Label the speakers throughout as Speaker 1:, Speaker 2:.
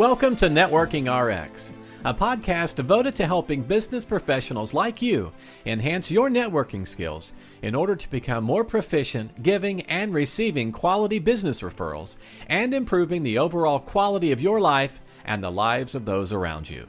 Speaker 1: Welcome to Networking RX, a podcast devoted to helping business professionals like you enhance your networking skills in order to become more proficient giving and receiving quality business referrals and improving the overall quality of your life and the lives of those around you.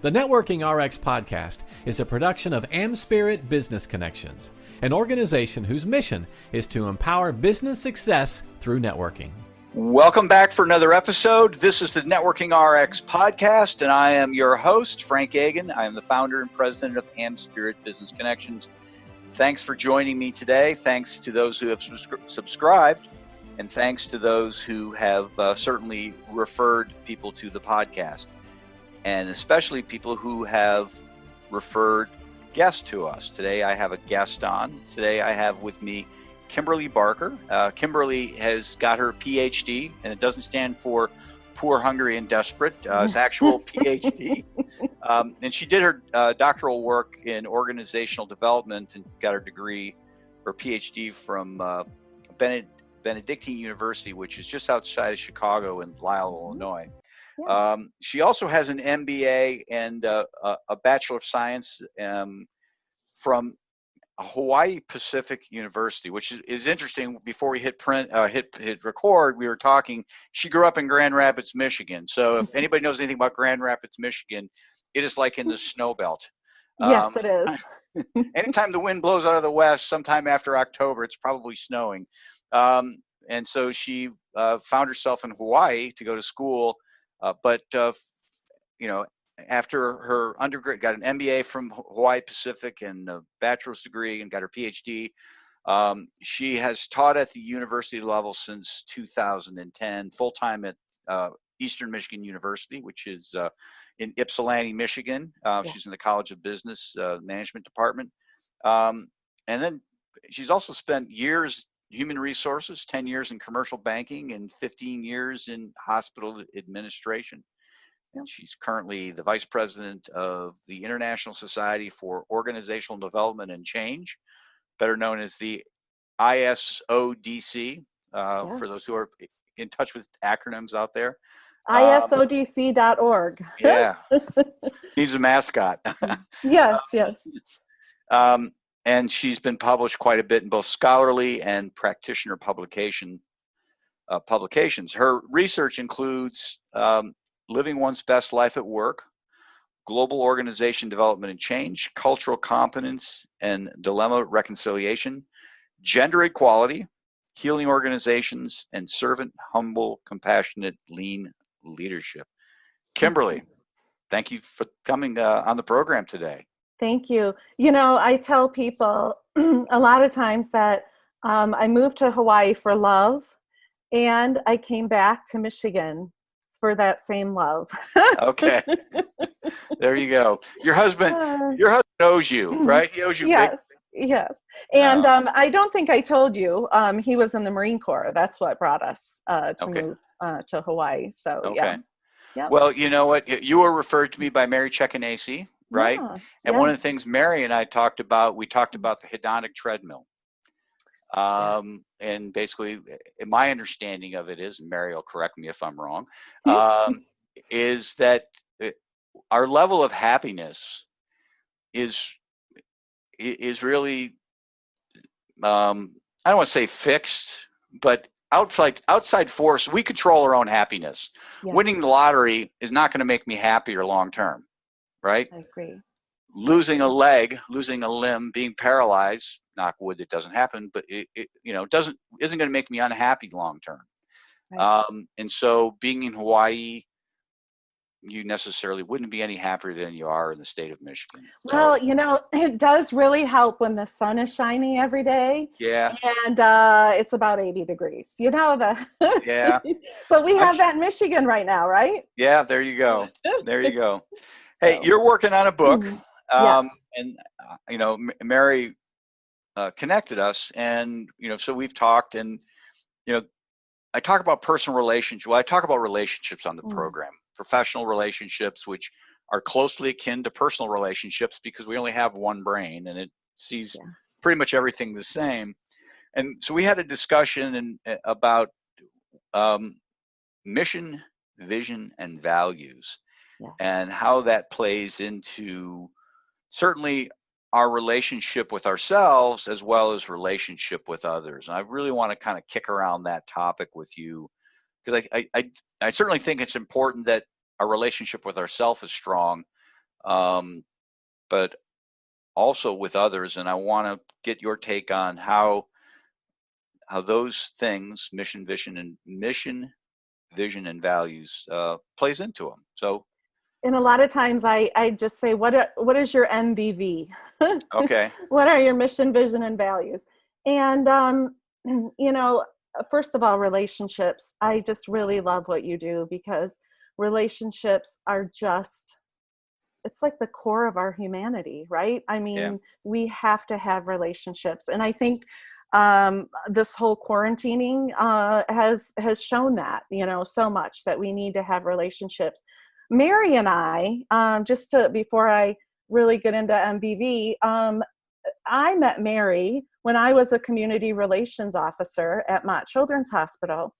Speaker 1: The Networking RX podcast is a production of AmSpirit Business Connections, an organization whose mission is to empower business success through networking.
Speaker 2: Welcome back for another episode. This is the Networking RX podcast, and I am your host, Frank Agan. I am the founder and president of AmSpirit Business Connections. Thanks for joining me today. Thanks to those who have subscribed, and thanks to those who have certainly referred people to the podcast, and especially people who have referred guests to us. Today I have a guest on. Today I have with me Kimberley Barker. Kimberley has got her PhD, and it doesn't stand for poor, hungry, and desperate. It's actual PhD. And she did her doctoral work in organizational development and got her degree, or PhD, from Benedictine University, which is just outside of Chicago in Lisle, Illinois. Yeah. She also has an MBA and a Bachelor of Science from Hawaii Pacific University, which is interesting. Before we hit record, we were talking. She grew up in Grand Rapids, Michigan. So if anybody knows anything about Grand Rapids, Michigan, it is like in the snow belt.
Speaker 3: Yes, it is.
Speaker 2: Anytime the wind blows out of the west, sometime after October, it's probably snowing. And so she found herself in Hawaii to go to school, but after her undergrad, got an MBA from Hawaii Pacific and a bachelor's degree and got her PhD. She has taught at the university level since 2010, full-time at Eastern Michigan University, which is in Ypsilanti, Michigan. She's in the College of Business Management Department. And then she's also spent years human resources, 10 years in commercial banking and 15 years in hospital administration. And she's currently the vice president of the International Society for Organizational Development and Change, better known as the ISODC, for those who are in touch with acronyms out there.
Speaker 3: ISODC.org.
Speaker 2: Yeah, needs a mascot.
Speaker 3: Yes.
Speaker 2: And she's been published quite a bit in both scholarly and practitioner publications. Her research includes living one's best life at work, global organization development and change, cultural competence and dilemma reconciliation, gender equality, healing organizations, and servant, humble, compassionate, lean leadership. Kimberley, thank you for coming on the program today.
Speaker 3: Thank you. I tell people a lot of times that I moved to Hawaii for love, and I came back to Michigan for that same love.
Speaker 2: Okay. There you go. Your husband owes you, right? He owes you.
Speaker 3: Yes. And I don't think I told you, he was in the Marine Corps. That's what brought us to move to Hawaii. So,
Speaker 2: okay.
Speaker 3: Yeah.
Speaker 2: Well, you know what? You were referred to me by Mary Chekanasi, right?
Speaker 3: Yeah.
Speaker 2: And one of the things Mary and I talked about the hedonic treadmill. And basically, my understanding of it is, and Mary will correct me if I'm wrong, is that our level of happiness is really, I don't want to say fixed, but outside force. We control our own happiness. Yes. Winning the lottery is not going to make me happier long term, right?
Speaker 3: I agree.
Speaker 2: Losing a leg, losing a limb, being paralyzed, knock wood, it doesn't happen, but it isn't going to make me unhappy long term. Right. And so being in Hawaii, you necessarily wouldn't be any happier than you are in the state of Michigan.
Speaker 3: Well, it does really help when the sun is shining every day.
Speaker 2: Yeah.
Speaker 3: And it's about 80 degrees.
Speaker 2: Yeah.
Speaker 3: But we have that in Michigan right now, right?
Speaker 2: Yeah, there you go. Hey, you're working on a book.
Speaker 3: Yes.
Speaker 2: And Mary connected us, and so we've talked, and I talk about personal relationships. Well, I talk about relationships on the program, professional relationships, which are closely akin to personal relationships because we only have one brain and it sees pretty much everything the same. And so we had a discussion about mission, vision, and values,
Speaker 3: Yes.
Speaker 2: and how that plays into certainly our relationship with ourselves as well as relationship with others. And I really want to kind of kick around that topic with you, because I certainly think it's important that our relationship with ourselves is strong, but also with others. And I want to get your take on how those things, mission, vision, and values, plays into them. So,
Speaker 3: And a lot of times I just say, what is your MVV?
Speaker 2: okay.
Speaker 3: What are your mission, vision, and values? And, first of all, relationships. I just really love what you do, because relationships are just, it's like the core of our humanity, right? I mean, we have to have relationships. And I think this whole quarantining has shown that, so much, that we need to have relationships. Mary and I, before I really get into MVV, I met Mary when I was a community relations officer at Mott Children's Hospital.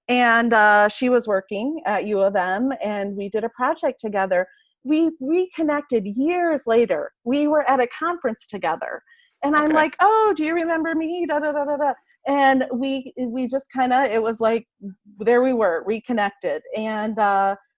Speaker 3: And she was working at U of M, and we did a project together. We reconnected years later. We were at a conference together. And I'm like, oh, do you remember me? Da, da, da, da, da. And we just kind of, it was like, there we were, reconnected. And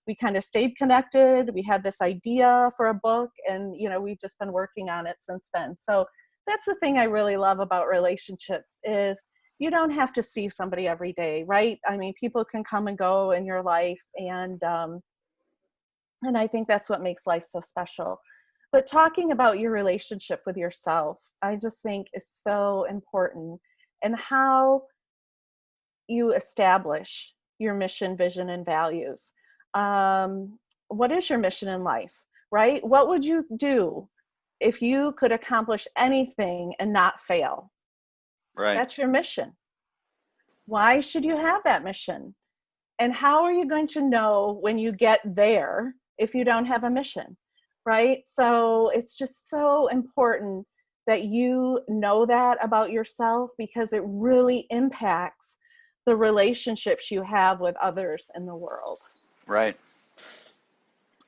Speaker 3: we kind of stayed connected. We had this idea for a book, and, we've just been working on it since then. So that's the thing I really love about relationships, is you don't have to see somebody every day, right? I mean, people can come and go in your life, and I think that's what makes life so special. But talking about your relationship with yourself, I just think is so important, and how you establish your mission, vision, and values. What is your mission in life, right? What would you do if you could accomplish anything and not fail?
Speaker 2: Right.
Speaker 3: That's your mission. Why should you have that mission? And how are you going to know when you get there if you don't have a mission, right? So it's just so important that you know that about yourself, because it really impacts the relationships you have with others in the world.
Speaker 2: Right.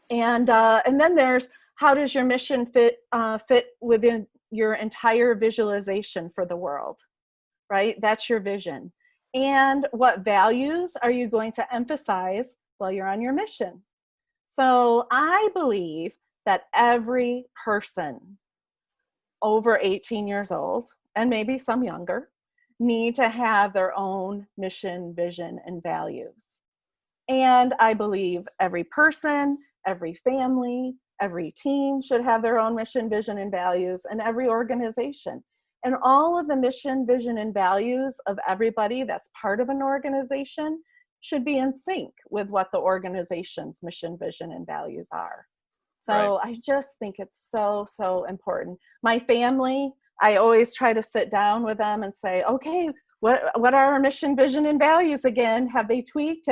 Speaker 3: And then there's, how does your mission fit within your entire visualization for the world, right? That's your vision. And what values are you going to emphasize while you're on your mission? So I believe that every person over 18 years old, and maybe some younger, need to have their own mission, vision, and values. And I believe every person, every family, every team should have their own mission, vision, and values, and every organization. And all of the mission, vision, and values of everybody that's part of an organization should be in sync with what the organization's mission, vision, and values are. So I just think it's so, so important. My family, I always try to sit down with them and say, okay, what are our mission, vision, and values again? Have they tweaked?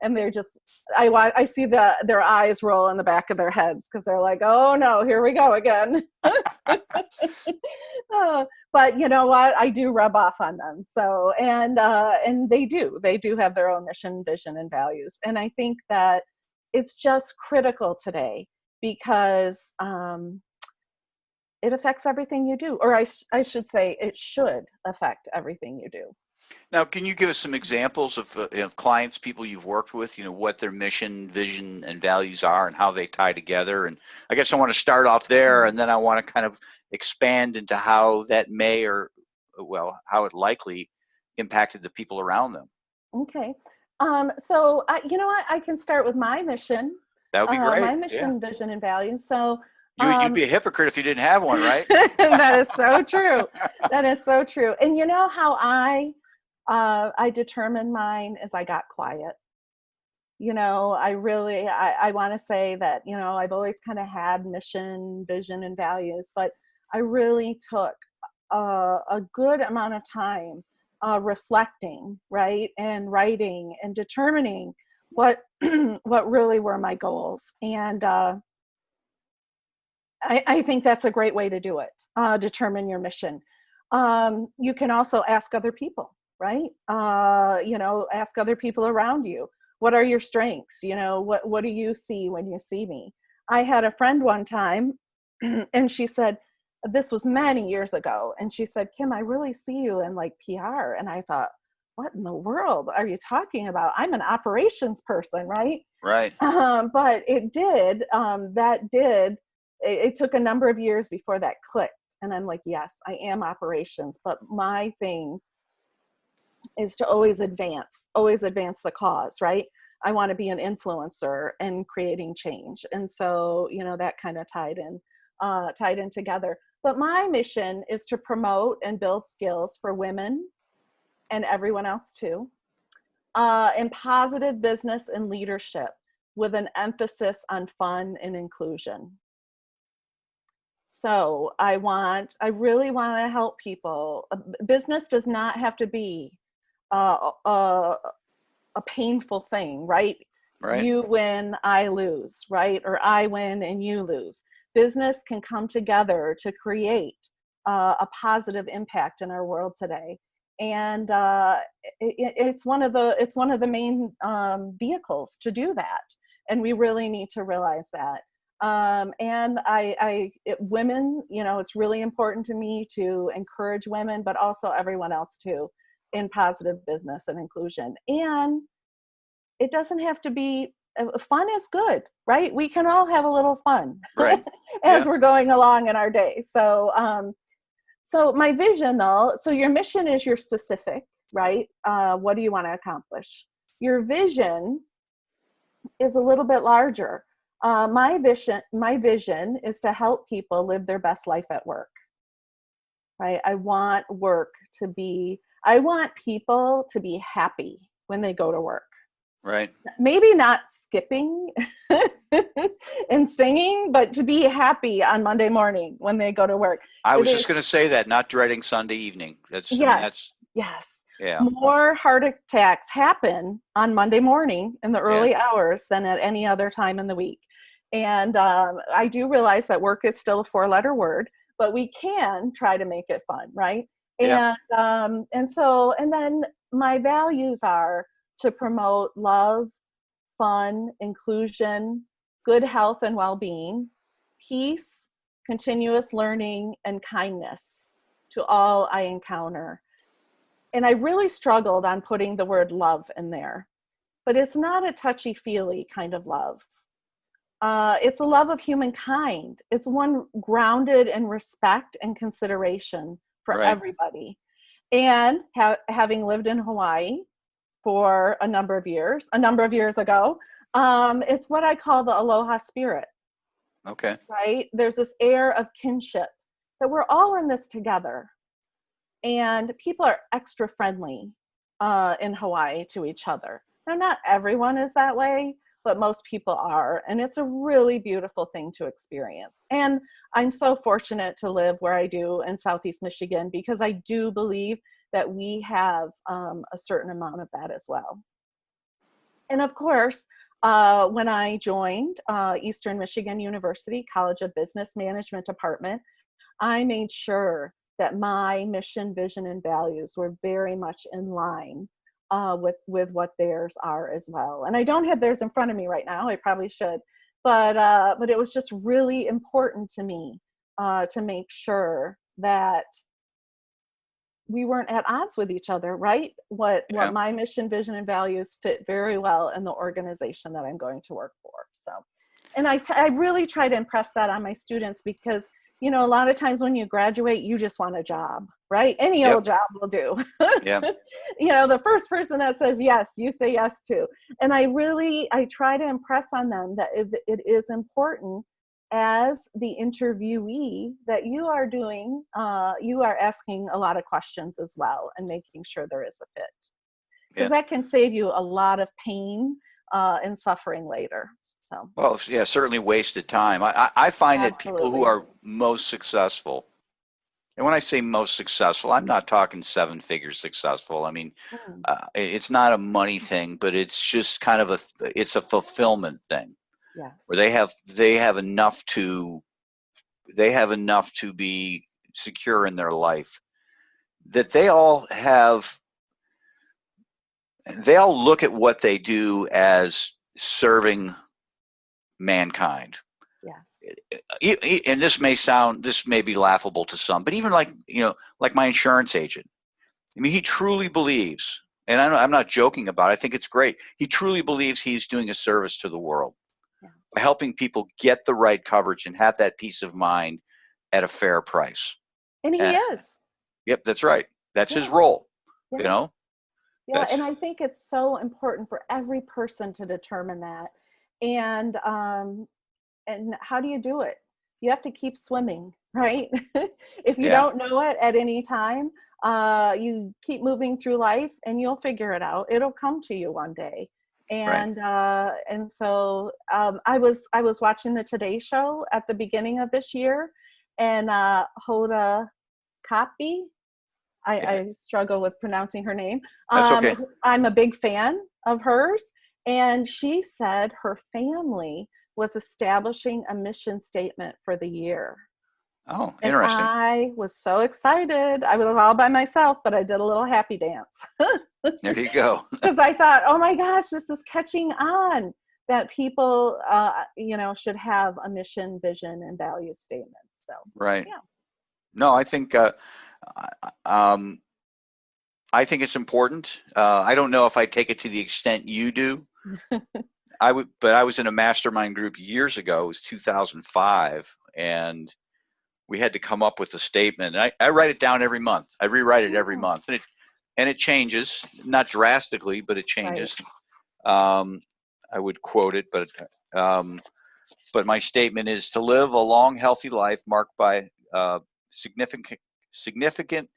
Speaker 3: And they're just, I see their eyes roll in the back of their heads, because they're like, oh no, here we go again. But you know what? I do rub off on them. So, and they do have their own mission, vision, and values. And I think that it's just critical today, because it affects everything you do, or I should say it should affect everything you do.
Speaker 2: Now, can you give us some examples of clients, people you've worked with, what their mission, vision, and values are, and how they tie together? And I guess I want to start off there, and then I want to kind of expand into how that how it likely impacted the people around them.
Speaker 3: Okay. So I can start with my mission.
Speaker 2: That would be great.
Speaker 3: My mission, vision, and values. So
Speaker 2: you'd be a hypocrite if you didn't have one, right?
Speaker 3: That is so true. That is so true. And you know how I determined mine is I got quiet. I want to say that, I've always kind of had mission, vision, and values, but I really took a good amount of time reflecting, right, and writing and determining what really were my goals. And I think that's a great way to do it. Determine your mission. You can also ask other people, right? Ask other people around you. What are your strengths? What do you see when you see me? I had a friend one time and she said, this was many years ago. And she said, Kim, I really see you in like PR. And I thought, what in the world are you talking about? I'm an operations person, right?
Speaker 2: Right.
Speaker 3: But it took a number of years before that clicked. And I'm like, yes, I am operations, but my thing is to always advance the cause, right? I want to be an influencer and creating change. And so, that kind of tied in together. But my mission is to promote and build skills for women and everyone else too, in positive business and leadership with an emphasis on fun and inclusion. So I really want to help people. Business does not have to be a painful thing, right?
Speaker 2: Right.
Speaker 3: You win, I lose, right? Or I win and you lose. Business can come together to create a positive impact in our world today. And it's one of the main vehicles to do that. And we really need to realize that. And women, it's really important to me to encourage women, but also everyone else too, in positive business and inclusion. And it doesn't have to be, fun is good, right? We can all have a little fun
Speaker 2: Right.
Speaker 3: as we're going along in our day. So, so my vision though, so your mission is your specific, right? What do you want to accomplish? Your vision is a little bit larger. My vision is to help people live their best life at work, right? I want people to be happy when they go to work.
Speaker 2: Right.
Speaker 3: Maybe not skipping and singing, but to be happy on Monday morning when they go to work.
Speaker 2: I was just going to say that, not dreading Sunday evening.
Speaker 3: Yes.
Speaker 2: Yeah.
Speaker 3: More heart attacks happen on Monday morning in the early hours than at any other time in the week. And I do realize that work is still a 4-letter word, but we can try to make it fun, right?
Speaker 2: Yeah.
Speaker 3: And then my values are to promote love, fun, inclusion, good health and well-being, peace, continuous learning, and kindness to all I encounter. And I really struggled on putting the word love in there, but it's not a touchy-feely kind of love. It's a love of humankind. It's one grounded in respect and consideration for everybody. And having lived in Hawaii for a number of years ago, it's what I call the aloha spirit.
Speaker 2: Okay.
Speaker 3: Right? There's this air of kinship that we're all in this together. And people are extra friendly in Hawaii to each other. Now, not everyone is that way, but most people are. And it's a really beautiful thing to experience. And I'm so fortunate to live where I do in Southeast Michigan, because I do believe that we have a certain amount of that as well. And of course, when I joined Eastern Michigan University College of Business Management Department, I made sure that my mission, vision, and values were very much in line with what theirs are as well. And I don't have theirs in front of me right now. I probably should, but it was just really important to me to make sure that we weren't at odds with each other, right? What my mission, vision, and values fit very well in the organization that I'm going to work for. So, and I really try to impress that on my students, because a lot of times when you graduate, you just want a job, right? Any old job will do.
Speaker 2: Yeah.
Speaker 3: The first person that says yes, you say yes to. And I try to impress on them that it is important as the interviewee that you are asking a lot of questions as well and making sure there is a fit. Because that can save you a lot of pain and suffering later. So.
Speaker 2: Well, yeah, certainly wasted time. I find that people who are most successful, and when I say most successful, I'm not talking 7-figure successful. I mean, it's not a money thing, but it's just kind of it's a fulfillment thing.
Speaker 3: Yes.
Speaker 2: Where they have enough to be secure in their life, that they all have they all look at what they do as serving mankind.
Speaker 3: Yes.
Speaker 2: And this may be laughable to some, but even like my insurance agent, I mean, he truly believes, and I'm not joking about it, I think it's great. He truly believes he's doing a service to the world by helping people get the right coverage and have that peace of mind at a fair price.
Speaker 3: And he is.
Speaker 2: Yep, that's right. That's his role.
Speaker 3: Yeah. Yeah, and I think it's so important for every person to determine that. And how do you do it? You have to keep swimming, right? If you don't know it at any time, you keep moving through life and you'll figure it out. It'll come to you one day. And so I was watching the Today Show at the beginning of this year, and Hoda Kotb, I struggle with pronouncing her name.
Speaker 2: That's okay.
Speaker 3: I'm a big fan of hers, and she said her family was establishing a mission statement for the year.
Speaker 2: Oh, interesting.
Speaker 3: And I was so excited. I was all by myself, but I did a little happy dance.
Speaker 2: There you go.
Speaker 3: Because I thought, oh my gosh, this is catching on, that people, should have a mission, vision, and value statement. So,
Speaker 2: right.
Speaker 3: Yeah.
Speaker 2: No, I think it's important. I don't know if I take it to the extent you do. But I was in a mastermind group years ago. It was 2005, and we had to come up with a statement. And I write it down every month. I rewrite it every month, and it changes, not drastically, but it changes. Right. I would quote it, but my statement is to live a long, healthy life marked by significant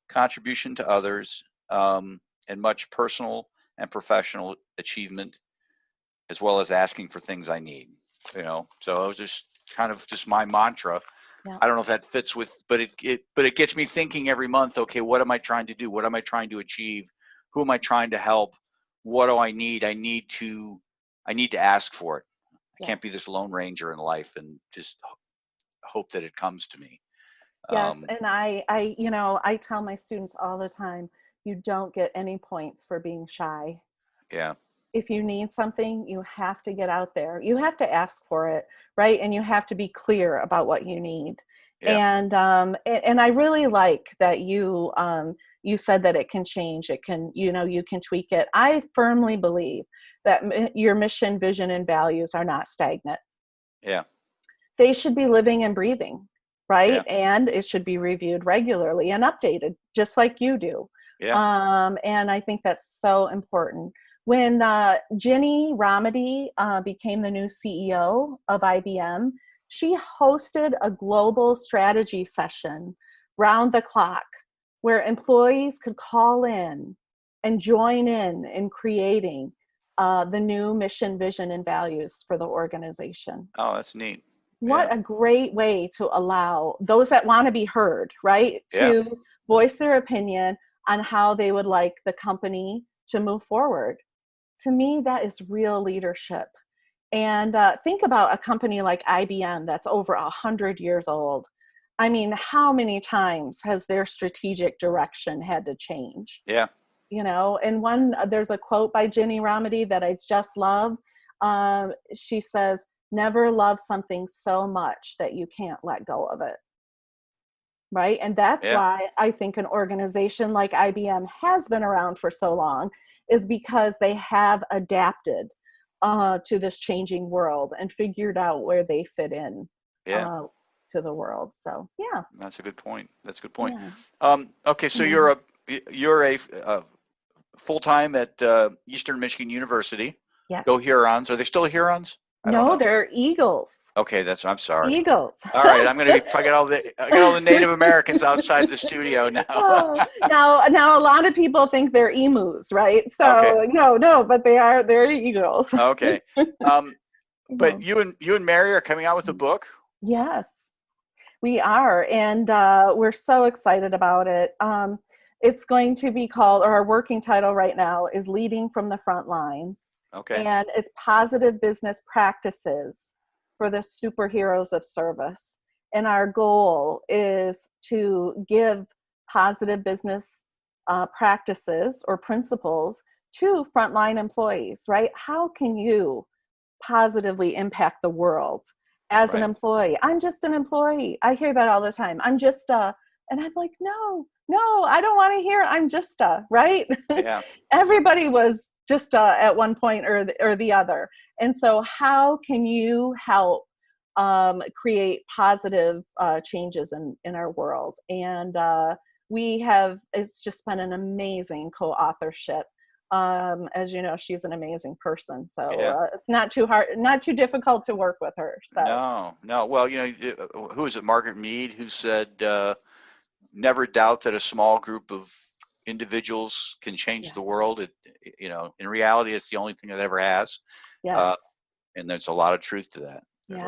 Speaker 2: contribution to others, and much personal and professional achievement, as well as asking for things I need. So it was just my mantra. Yeah. I don't know if that fits with, but it gets me thinking every month. Okay, what am I trying to do? What am I trying to achieve? Who am I trying to help? What do I need? I need to ask for it. I can't be this lone ranger in life and just hope that it comes to me.
Speaker 3: Yes, and I tell my students all the time, you don't get any points for being shy.
Speaker 2: Yeah.
Speaker 3: If you need something, you have to get out there. You have to ask for it, right? And you have to be clear about what you need. Yeah. And I really like that you said that it can change. It can, you can tweak it. I firmly believe that your mission, vision, and values are not stagnant.
Speaker 2: Yeah.
Speaker 3: They should be living and breathing, right?
Speaker 2: Yeah.
Speaker 3: And it should be reviewed regularly and updated, just like you do.
Speaker 2: Yeah.
Speaker 3: And I think that's so important. When Ginny Rometty became the new CEO of IBM, she hosted a global strategy session round the clock where employees could call in and join in creating the new mission, vision, and values for the organization.
Speaker 2: Oh, that's neat.
Speaker 3: What a great way to allow those that want to be heard, right, to voice their opinion on how they would like the company to move forward. To me, that is real leadership. And think about a company like IBM that's over 100 years old. I mean, how many times has their strategic direction had to change?
Speaker 2: Yeah.
Speaker 3: And there's a quote by Ginny Rometty that I just love. She says, "Never love something so much that you can't let go of it." Right? And that's why I think an organization like IBM has been around for so long, is because they have adapted to this changing world and figured out where they fit in to the world. So, yeah.
Speaker 2: That's a good point. Yeah. Okay, so you're a full-time at Eastern Michigan University.
Speaker 3: Yes.
Speaker 2: Go Hurons. Are they still Hurons?
Speaker 3: No, they're Eagles.
Speaker 2: Okay, I'm sorry.
Speaker 3: Eagles.
Speaker 2: All right, I got all the Native Americans outside the studio now.
Speaker 3: Now a lot of people think they're emus, right? So okay. No, but they're eagles.
Speaker 2: Okay. But you and Mary are coming out with a book?
Speaker 3: Yes, we are, and we're so excited about it. It's going to be called, or our working title right now is Leading from the Front Lines.
Speaker 2: Okay.
Speaker 3: And it's positive business practices for the superheroes of service. And our goal is to give positive business practices or principles to frontline employees, right? How can you positively impact the world as an employee? I'm just an employee. I hear that all the time. I'm just and I'm like, no, I don't want to hear I'm just right?
Speaker 2: Yeah.
Speaker 3: Everybody was just at one point or the other. And so how can you help create positive changes in our world? And it's just been an amazing co-authorship. As you know, she's an amazing person. So it's not too hard, not too difficult to work with her. So
Speaker 2: No. Well, who is it? Margaret Mead, who said, never doubt that a small group of individuals can change the world. In reality, it's the only thing that ever has.
Speaker 3: Yes.
Speaker 2: And there's a lot of truth to that.
Speaker 3: And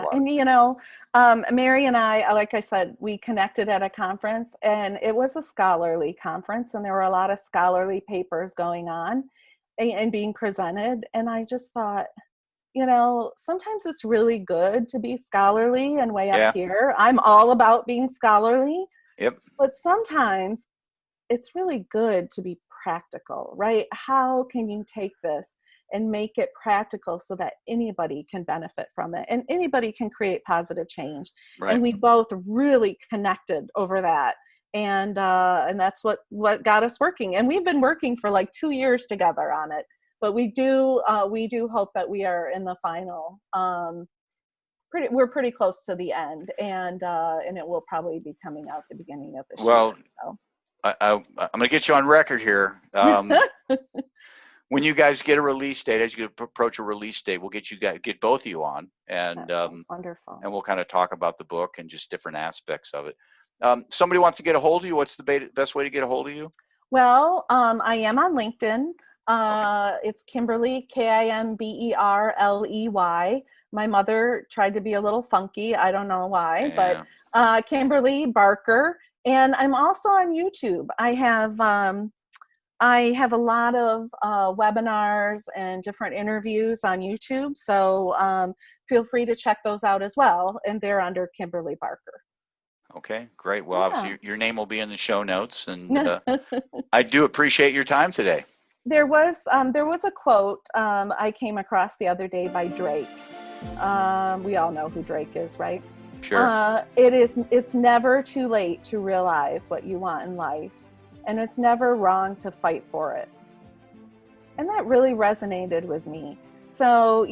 Speaker 3: Mary and I, like I said, we connected at a conference, and it was a scholarly conference, and there were a lot of scholarly papers going on and being presented. And I just thought, sometimes it's really good to be scholarly and way up here. I'm all about being scholarly.
Speaker 2: Yep.
Speaker 3: But sometimes it's really good to be practical, right? How can you take this and make it practical so that anybody can benefit from it and anybody can create positive change?
Speaker 2: Right.
Speaker 3: And we both really connected over that. And that's what got us working. And we've been working for like 2 years together on it. But we do hope that we are in the final. We're pretty close to the end, and it will probably be coming out the beginning of this year. So.
Speaker 2: I'm going to get you on record here. When you guys get a release date, as you approach a release date, we'll get both of you on, and
Speaker 3: wonderful.
Speaker 2: And we'll kind of talk about the book and just different aspects of it. Somebody wants to get a hold of you. What's the best way to get a hold of you?
Speaker 3: Well, I am on LinkedIn. It's Kimberley, Kimberley. My mother tried to be a little funky. I don't know why, but Kimberley Barker. And I'm also on YouTube. I have a lot of webinars and different interviews on YouTube. So feel free to check those out as well. And they're under Kimberley Barker.
Speaker 2: Okay, great. Well, obviously your name will be in the show notes. And I do appreciate your time today. There
Speaker 3: was a quote I came across the other day by Drake. We all know who Drake is, right?
Speaker 2: Sure.
Speaker 3: It's never too late to realize what you want in life, and it's never wrong to fight for it. And that really resonated with me. So,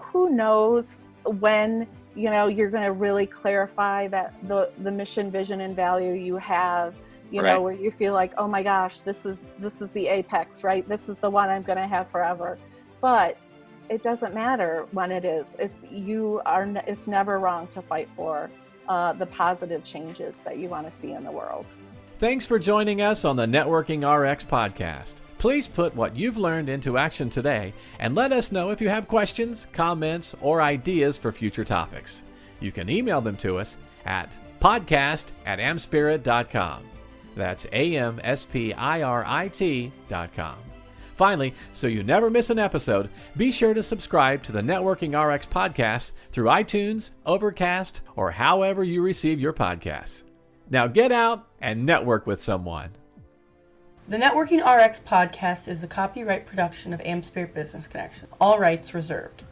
Speaker 3: who knows when, you're going to really clarify that the mission, vision, and value you have, where you feel like, oh my gosh, this is the apex, right? This is the one I'm going to have forever. But it doesn't matter when it is. It's never wrong to fight for the positive changes that you want to see in the world.
Speaker 1: Thanks for joining us on the Networking RX podcast. Please put what you've learned into action today and let us know if you have questions, comments, or ideas for future topics. You can email them to us at podcast@amspirit.com. That's AmSpirit.com. Finally, so you never miss an episode, be sure to subscribe to the Networking RX podcast through iTunes, Overcast, or however you receive your podcasts. Now get out and network with someone.
Speaker 4: The Networking RX podcast is the copyright production of AmSpirit Business Connection. All rights reserved.